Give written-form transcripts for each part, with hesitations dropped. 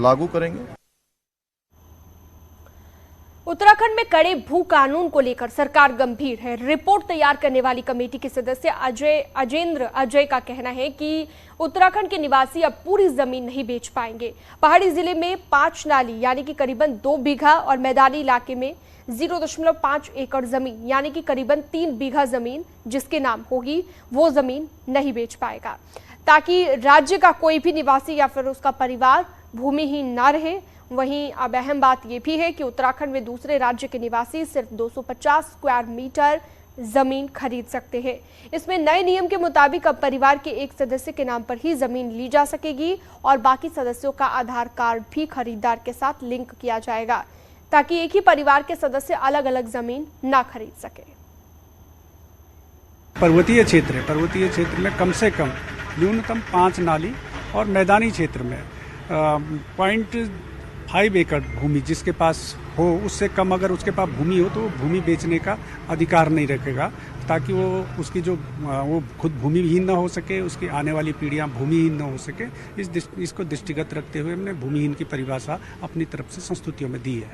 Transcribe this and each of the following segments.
लागू करेंगे। उत्तराखंड में कड़े भू कानून को लेकर सरकार गंभीर है। रिपोर्ट तैयार करने वाली कमेटी के सदस्य अजेंद्र अजय का कहना है कि उत्तराखंड के निवासी अब पूरी जमीन नहीं बेच पाएंगे। पहाड़ी जिले में 5 नाली यानी कि करीबन 2 बीघा और मैदानी इलाके में 0.5 एकड़ जमीन यानी कि करीबन 3 बीघा जमीन जिसके नाम होगी वो जमीन नहीं बेच पाएगा, ताकि राज्य का कोई भी निवासी या फिर उसका परिवार भूमिहीन ना रहे। वहीं अब अहम बात यह भी है कि उत्तराखंड में दूसरे राज्य के निवासी सिर्फ 250 स्क्वायर मीटर जमीन खरीद सकते हैं। इसमें नए नियम के मुताबिक अब परिवार के एक सदस्य के नाम पर ही जमीन ली जा सकेगी और बाकी सदस्यों का आधार कार्ड भी खरीदार के साथ लिंक किया जाएगा, ताकि एक ही परिवार के सदस्य अलग अलग जमीन ना खरीद सके। पर्वतीय क्षेत्र है, पर्वतीय क्षेत्र में कम से कम न्यूनतम 5 नाली और मैदानी क्षेत्र में 0.5 एकड़ भूमि जिसके पास हो, उससे कम अगर उसके पास भूमि हो तो वो भूमि बेचने का अधिकार नहीं रखेगा, ताकि वो उसकी जो वो खुद भूमिहीन न हो सके, उसकी आने वाली पीढ़ियां भूमिहीन न हो सके। इसको दृष्टिगत रखते हुए हमने भूमिहीन की परिभाषा अपनी तरफ से संस्तुतियों में दी है।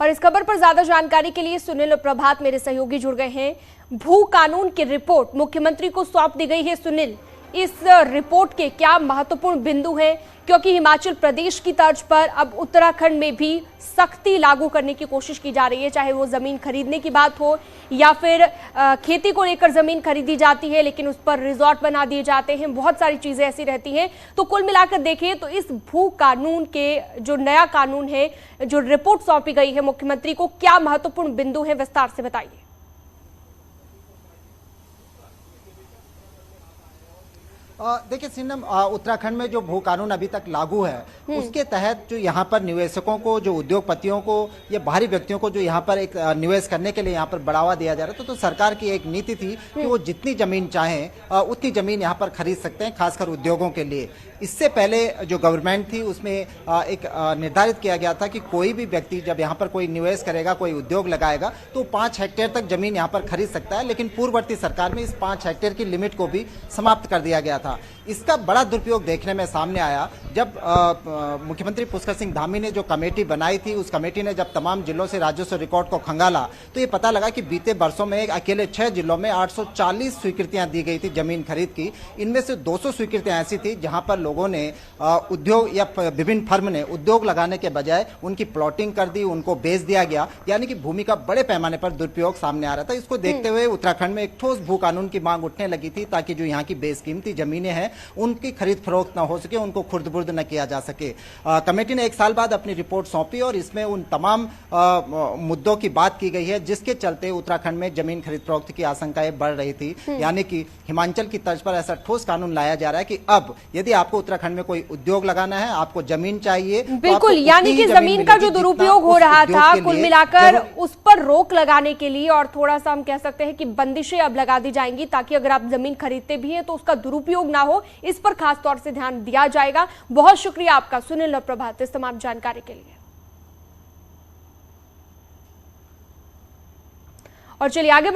और इस खबर पर ज्यादा जानकारी के लिए सुनील और प्रभात मेरे सहयोगी जुड़ गए हैं। भू कानून की रिपोर्ट मुख्यमंत्री को सौंप दी गई है। सुनील, इस रिपोर्ट के क्या महत्वपूर्ण बिंदु हैं, क्योंकि हिमाचल प्रदेश की तर्ज पर अब उत्तराखंड में भी सख्ती लागू करने की कोशिश की जा रही है, चाहे वो जमीन खरीदने की बात हो या फिर खेती को लेकर जमीन खरीदी जाती है लेकिन उस पर रिजॉर्ट बना दिए जाते हैं, बहुत सारी चीजें ऐसी रहती हैं। तो कुल मिलाकर देखें तो इस भू कानून के जो नया कानून है, जो रिपोर्ट सौंपी गई है मुख्यमंत्री को, क्या महत्वपूर्ण बिंदु है, विस्तार से बताइए। देखिए सिन्नम, उत्तराखंड में जो भू कानून अभी तक लागू है उसके तहत जो यहाँ पर निवेशकों को, जो उद्योगपतियों को या बाहरी व्यक्तियों को जो यहाँ पर एक निवेश करने के लिए यहाँ पर बढ़ावा दिया जा रहा था, तो सरकार की एक नीति थी कि वो जितनी जमीन चाहें उतनी जमीन यहाँ पर खरीद सकते हैं, खासकर उद्योगों के लिए। इससे पहले जो गवर्नमेंट थी उसमें एक निर्धारित किया गया था कि कोई भी व्यक्ति जब यहाँ पर कोई निवेश करेगा, कोई उद्योग लगाएगा तो 5 हेक्टेयर तक जमीन यहाँ पर खरीद सकता है, लेकिन पूर्ववर्ती सरकार में इस 5 हेक्टेयर की लिमिट को भी समाप्त कर दिया गया था। इसका बड़ा दुरुपयोग देखने में सामने आया जब मुख्यमंत्री पुष्कर सिंह धामी ने जो कमेटी बनाई थी, उस कमेटी ने जब तमाम जिलों से राजस्व रिकॉर्ड को खंगाला तो ये पता लगा कि बीते वर्षों में अकेले 6 जिलों में 840 स्वीकृतियां दी गई थी जमीन खरीद की। इनमें से 200 स्वीकृतियां ऐसी थी जहां पर लोगों ने उद्योग या विभिन्न फर्म ने उद्योग लगाने के बजाय उनकी प्लॉटिंग कर दी, उनको बेच दिया गया, यानी कि भूमि का बड़े पैमाने पर दुरुपयोग सामने आ रहा था। इसको देखते हुए उत्तराखंड में एक ठोस भू कानून की मांग उठने लगी थी, ताकि जो यहाँ की बेशकीमती जमीनें हैं उनकी खरीद फरोख्त न हो सके, उनको खुर्द बुर्द न किया जा सके। कमेटी ने 1 साल बाद अपनी रिपोर्ट सौंपी और इसमें उन तमाम मुद्दों की बात की गई है जिसके चलते उत्तराखंड में जमीन खरीद फरोख्त की आशंकाएं बढ़ रही थी। यानी कि हिमाचल की तर्ज पर ऐसा ठोस कानून लाया जा रहा है कि अब यदि आपको उत्तराखंड में कोई उद्योग लगाना है, आपको जमीन चाहिए, बिल्कुल, यानी कि जमीन का जो दुरुपयोग हो रहा था, कुल मिलाकर उस पर रोक लगाने के लिए और थोड़ा सा हम कह सकते हैं कि बंदिशें अब लगा दी जाएंगी, ताकि अगर आप जमीन खरीदते भी हैं तो उसका दुरुपयोग ना हो, इस पर खास तौर से ध्यान दिया जाएगा। बहुत शुक्रिया आपका सुनील और प्रभात इस तमाम जानकारी के लिए। और चलिए आगे